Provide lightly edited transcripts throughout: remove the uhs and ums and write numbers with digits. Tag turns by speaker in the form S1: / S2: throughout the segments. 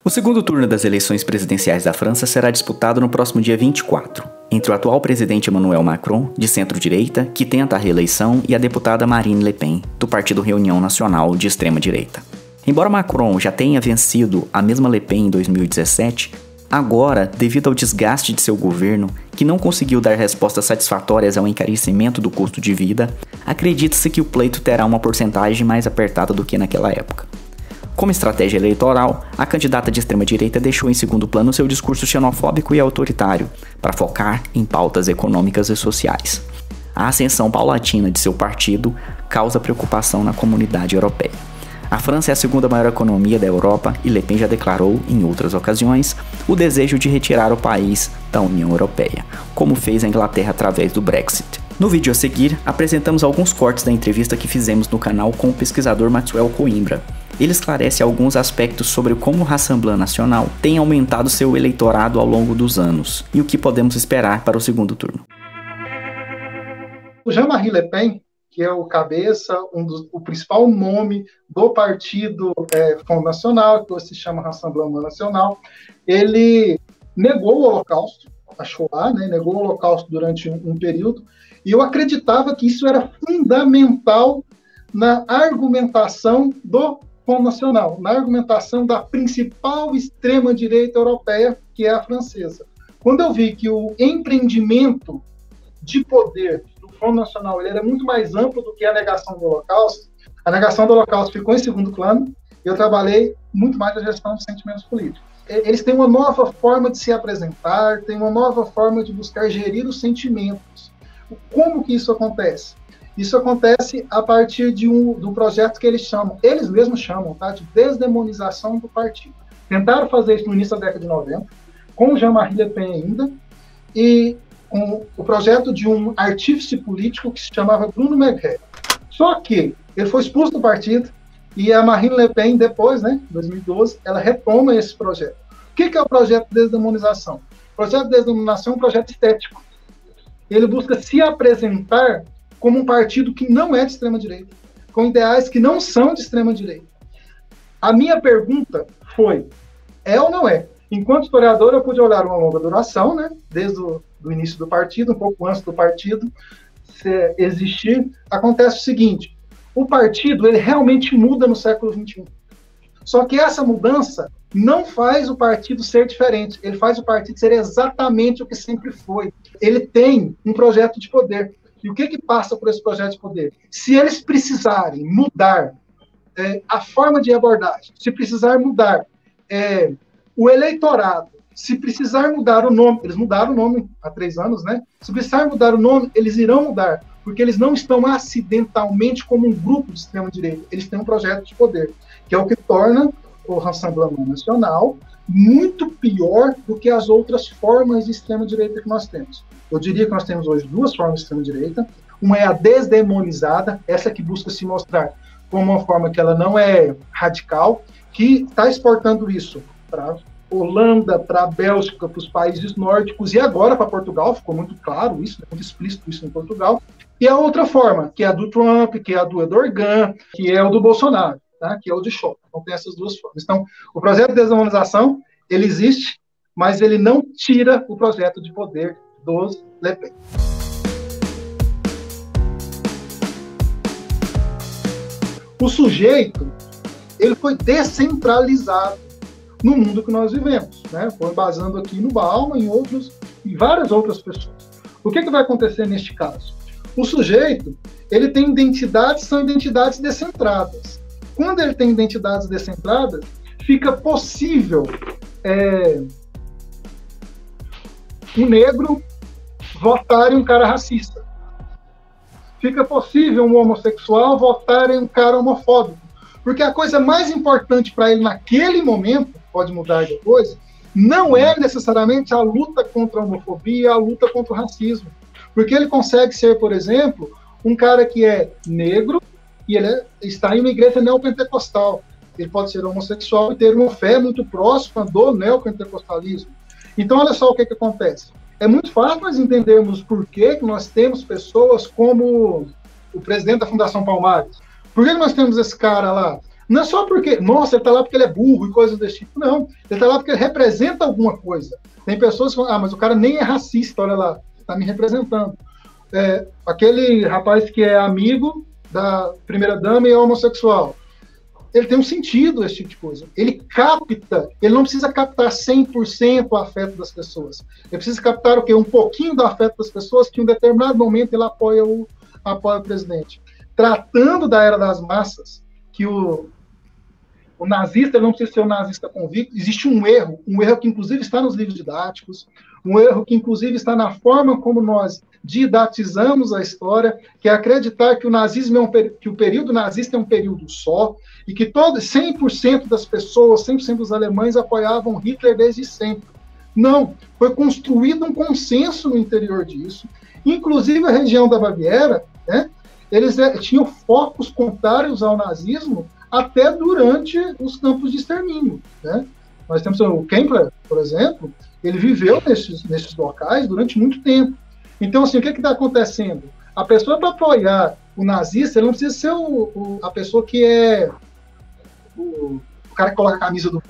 S1: O segundo turno das eleições presidenciais da França será disputado no próximo dia 24, entre o atual presidente Emmanuel Macron, de centro-direita, que tenta a reeleição, e a deputada Marine Le Pen, do partido Reunião Nacional, de extrema-direita. Embora Macron já tenha vencido a mesma Le Pen em 2017, agora, devido ao desgaste de seu governo, que não conseguiu dar respostas satisfatórias ao encarecimento do custo de vida, acredita-se que o pleito terá uma porcentagem mais apertada do que naquela época. Como estratégia eleitoral, a candidata de extrema-direita deixou em segundo plano seu discurso xenofóbico e autoritário, para focar em pautas econômicas e sociais. A ascensão paulatina de seu partido causa preocupação na comunidade europeia. A França é a segunda maior economia da Europa e Le Pen já declarou, em outras ocasiões, o desejo de retirar o país da União Europeia, como fez a Inglaterra através do Brexit. No vídeo a seguir, apresentamos alguns cortes da entrevista que fizemos no canal com o pesquisador Maxwell Coimbra. Ele esclarece alguns aspectos sobre como o Rassemblement National tem aumentado seu eleitorado ao longo dos anos e o que podemos esperar para o segundo turno.
S2: O Jean-Marie Le Pen, que é o cabeça, o principal nome do partido Front National, que hoje se chama Rassemblement National, ele negou o Holocausto, a Shoah, né, negou o Holocausto durante um período, e eu acreditava que isso era fundamental na argumentação do Front National, na argumentação da principal extrema-direita europeia, que é a francesa. Quando eu vi que o empreendimento de poder do Front National ele era muito mais amplo do que a negação do Holocausto, a negação do Holocausto ficou em segundo plano, e eu trabalhei muito mais na gestão dos sentimentos políticos. Eles têm uma nova forma de se apresentar, têm uma nova forma de buscar gerir os sentimentos. Como que isso acontece? Isso acontece a partir do projeto que eles mesmos chamam, tá, de desdemonização do partido. Tentaram fazer isso no início da década de 90, com Jean-Marie Le Pen ainda, e com o projeto de um artífice político que se chamava Bruno Magret. Só que ele foi expulso do partido, e a Marine Le Pen, depois, né, em 2012, ela retoma esse projeto. O que é o projeto de desdemonização? O projeto de desdemonização é um projeto estético. Ele busca se apresentar como um partido que não é de extrema-direita, com ideais que não são de extrema-direita. A minha pergunta foi, é ou não é? Enquanto historiador, eu pude olhar uma longa duração, né, desde o início do partido, um pouco antes do partido existir. Acontece o seguinte, o partido ele realmente muda no século XXI. Só que essa mudança não faz o partido ser diferente, ele faz o partido ser exatamente o que sempre foi. Ele tem um projeto de poder. E o que passa por esse projeto de poder? Se eles precisarem mudar a forma de abordagem, se precisar mudar o eleitorado, se precisar mudar o nome, eles mudaram o nome há 3 anos, né? Se precisar mudar o nome, eles irão mudar, porque eles não estão acidentalmente como um grupo de extrema-direita, eles têm um projeto de poder, que é o que torna o Rassemblement National muito pior do que as outras formas de extrema-direita que nós temos. Eu diria que nós temos hoje 2 formas de extrema-direita. Uma é a desdemonizada, essa que busca se mostrar como uma forma que ela não é radical, que está exportando isso para Holanda, para a Bélgica, para os países nórdicos e agora para Portugal, ficou muito claro isso, muito explícito isso em Portugal. E a outra forma, que é a do Trump, que é a do Erdogan, que é o do Bolsonaro, tá? Que é o de Scholz. Então tem essas 2 formas. Então, o projeto de desdemonização, ele existe, mas ele não tira o projeto de poder dos Le Pen. O sujeito, ele foi descentralizado no mundo que nós vivemos, né? Foi basando aqui no Bauman e várias outras pessoas. O que vai acontecer neste caso? O sujeito, ele tem identidades, são identidades descentradas. Quando ele tem identidades descentradas, fica possível um negro votar em um cara racista. Fica possível um homossexual votar em um cara homofóbico. Porque a coisa mais importante para ele naquele momento, pode mudar depois, não é necessariamente a luta contra a homofobia, a luta contra o racismo. Porque ele consegue ser, por exemplo, um cara que é negro e ele está em uma igreja neopentecostal. Ele pode ser homossexual e ter uma fé muito próxima do neopentecostalismo. Então, olha só o que acontece. É muito fácil nós entendermos por que nós temos pessoas como o presidente da Fundação Palmares. Por que nós temos esse cara lá? Não é só porque, nossa, ele está lá porque ele é burro e coisas desse tipo. Não, ele está lá porque ele representa alguma coisa. Tem pessoas que falam, mas o cara nem é racista, olha lá, está me representando. Aquele rapaz que é amigo da primeira-dama e é homossexual, ele tem um sentido, esse tipo de coisa. Ele capta, ele não precisa captar 100% o afeto das pessoas. Ele precisa captar o quê? Um pouquinho do afeto das pessoas que em um determinado momento ele apoia o presidente. Tratando da era das massas, que o nazista ele não precisa ser um nazista convicto, existe um erro que inclusive está nos livros didáticos, um erro que inclusive está na forma como nós didatizamos a história, que é acreditar que o nazismo que o período nazista é um período só, e que 100% das pessoas, 100% dos alemães apoiavam Hitler desde sempre. Não, foi construído um consenso no interior disso, inclusive a região da Baviera, né, eles tinham focos contrários ao nazismo até durante os campos de extermínio, né? Nós temos o Kempler, por exemplo, ele viveu nesses locais durante muito tempo. Então, assim, o que está acontecendo? A pessoa, para apoiar o nazista, ele não precisa ser a pessoa que é o cara que coloca a camisa do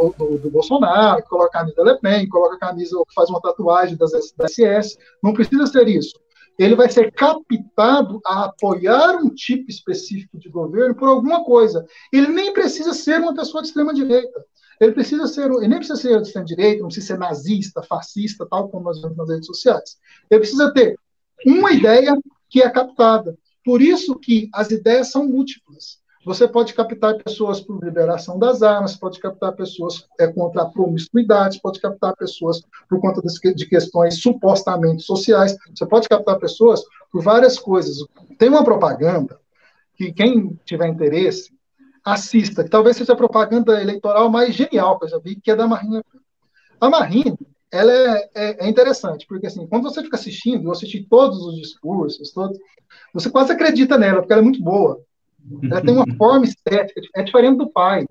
S2: Bolsonaro, que coloca a camisa da Le Pen, que coloca a camisa, que faz uma tatuagem da SS. Não precisa ser isso. Ele vai ser captado a apoiar um tipo específico de governo por alguma coisa. Ele nem precisa ser uma pessoa de extrema-direita. Ele nem precisa ser de extrema-direita, não precisa ser nazista, fascista, tal como nós vemos nas redes sociais. Ele precisa ter uma ideia que é captada. Por isso que as ideias são múltiplas. Você pode captar pessoas por liberação das armas, pode captar pessoas contra a promiscuidade, pode captar pessoas por conta de questões supostamente sociais, você pode captar pessoas por várias coisas. Tem uma propaganda que quem tiver interesse, assista, que talvez seja a propaganda eleitoral mais genial que eu já vi, que é da Marine Le Pen. A Marine, ela é interessante, porque assim, quando você fica assistindo, eu assisti todos os discursos, você quase acredita nela, porque ela é muito boa. Ela tem uma forma estética, é diferente do pai.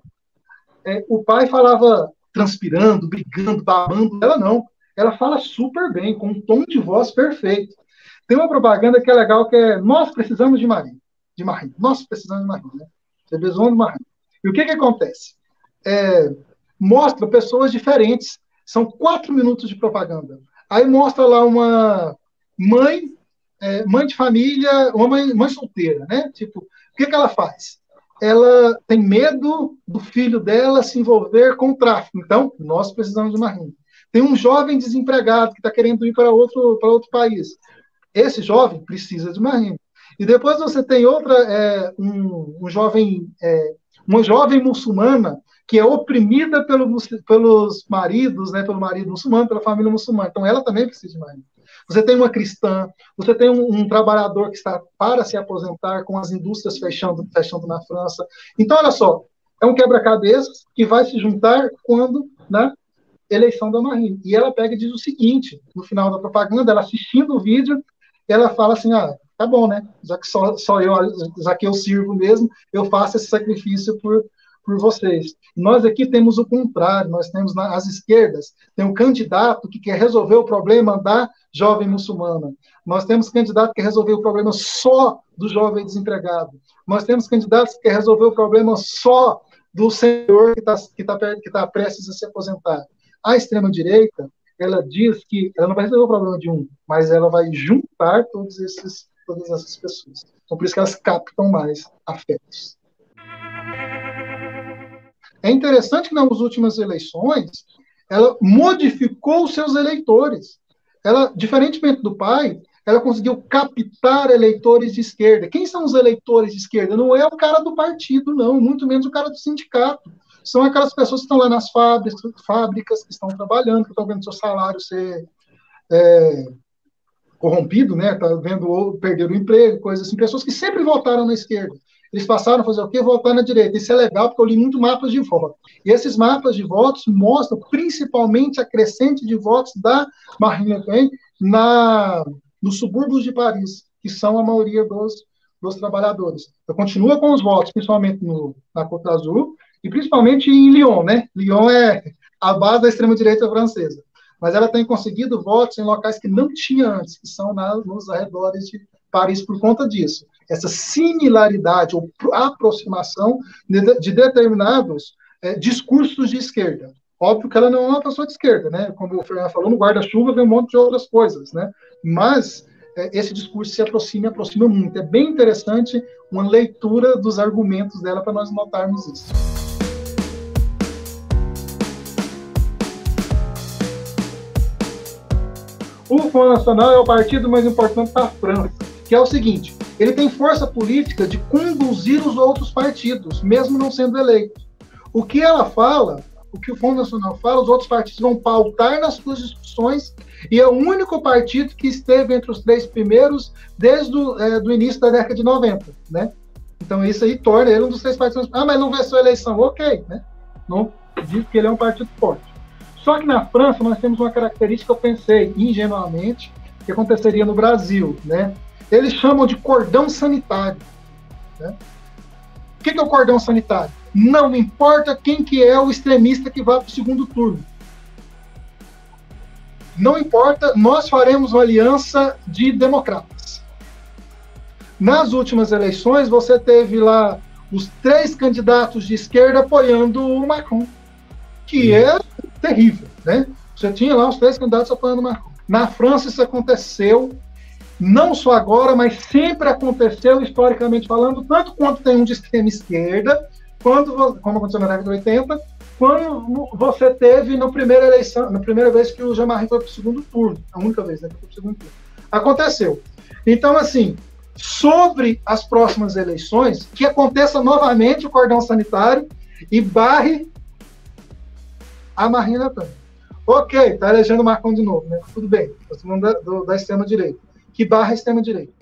S2: O pai falava transpirando, brigando, babando, ela não. Ela fala super bem, com um tom de voz perfeito. Tem uma propaganda que é legal, que é nós precisamos de Marine. Nós precisamos de Marine, né? Você precisamos de Marine. E o que acontece? Mostra pessoas diferentes. São 4 minutos de propaganda. Aí mostra lá uma mãe de família, uma mãe solteira, né? Tipo, o que ela faz? Ela tem medo do filho dela se envolver com o tráfico. Então, nós precisamos de Marine. Tem um jovem desempregado que está querendo ir para outro país. Esse jovem precisa de Marine. E depois você tem uma jovem muçulmana que é oprimida pelos maridos, né, pelo marido muçulmano, pela família muçulmana. Então, ela também precisa de Marine. Você tem uma cristã, você tem um trabalhador que está para se aposentar, com as indústrias fechando na França. Então, olha só, é um quebra-cabeças que vai se juntar quando, na eleição da Marine. E ela pega e diz o seguinte, no final da propaganda, ela assistindo o vídeo, ela fala assim, tá bom, né? Já que eu sirvo mesmo, eu faço esse sacrifício por vocês. Nós aqui temos o contrário, nós temos nas esquerdas, tem um candidato que quer resolver o problema da jovem muçulmana. Nós temos candidato que quer resolver o problema só do jovem desempregado. Nós temos candidatos que quer resolver o problema só do senhor que tá prestes a se aposentar. A extrema-direita, ela diz que ela não vai resolver o problema de um, mas ela vai juntar todas essas pessoas. Então, por isso que elas captam mais afetos. É interessante que nas últimas eleições, ela modificou os seus eleitores. Ela, diferentemente do pai, ela conseguiu captar eleitores de esquerda. Quem são os eleitores de esquerda? Não é o cara do partido, não, muito menos o cara do sindicato. São aquelas pessoas que estão lá nas fábricas que estão trabalhando, que estão vendo seu salário ser corrompido, né? Tá vendo perder o emprego, coisas assim. Pessoas que sempre votaram na esquerda. Eles passaram a fazer o quê? Votar na direita. Isso é legal, porque eu li muito mapas de voto. E esses mapas de votos mostram principalmente a crescente de votos da Marine Le Pen nos subúrbios de Paris, que são a maioria dos trabalhadores. Então, continua com os votos, principalmente na Côte d'Azur, e principalmente em Lyon, né? Lyon é a base da extrema-direita francesa. Mas ela tem conseguido votos em locais que não tinha antes, que são nos arredores de Paris por conta disso. essa similaridade ou aproximação de determinados discursos de esquerda. Óbvio que ela não é uma pessoa de esquerda, né? Como o Fernando falou, no guarda-chuva vem um monte de outras coisas, né? Mas esse discurso se aproxima muito. É bem interessante uma leitura dos argumentos dela para nós notarmos isso. O Front Nacional é o partido mais importante da França, que é o seguinte, ele tem força política de conduzir os outros partidos, mesmo não sendo eleito. O que ela fala, o que o Front Nacional fala, os outros partidos vão pautar nas suas discussões, e é o único partido que esteve entre os 3 primeiros desde o início da década de 90, né? Então isso aí torna ele um dos 3 partidos. Ah, mas não venceu a eleição, ok, né? Não diz que ele é um partido forte. Só que na França nós temos uma característica que eu pensei ingenuamente que aconteceria no Brasil, né? Eles chamam de cordão sanitário, né? O que é o cordão sanitário? Não importa quem que é o extremista que vá para o segundo turno. Não importa, nós faremos uma aliança de democratas. Nas últimas eleições, você teve lá os 3 candidatos de esquerda apoiando o Macron, que é terrível, né? Você tinha lá os 3 candidatos apoiando o Macron. Na França isso aconteceu, não só agora, mas sempre aconteceu, historicamente falando, tanto quanto tem um de extrema esquerda, como aconteceu na década de 80, quando você teve na primeira eleição, na primeira vez que o Jean-Marie foi para o segundo turno, a única vez, né, que foi para o segundo turno. Aconteceu. Então, assim, sobre as próximas eleições, que aconteça novamente o cordão sanitário e barre a Marine Le Pen. Ok, está elegendo o Macron de novo, né? Tudo bem, nós estamos da extrema-direita. Que barra a extrema-direita.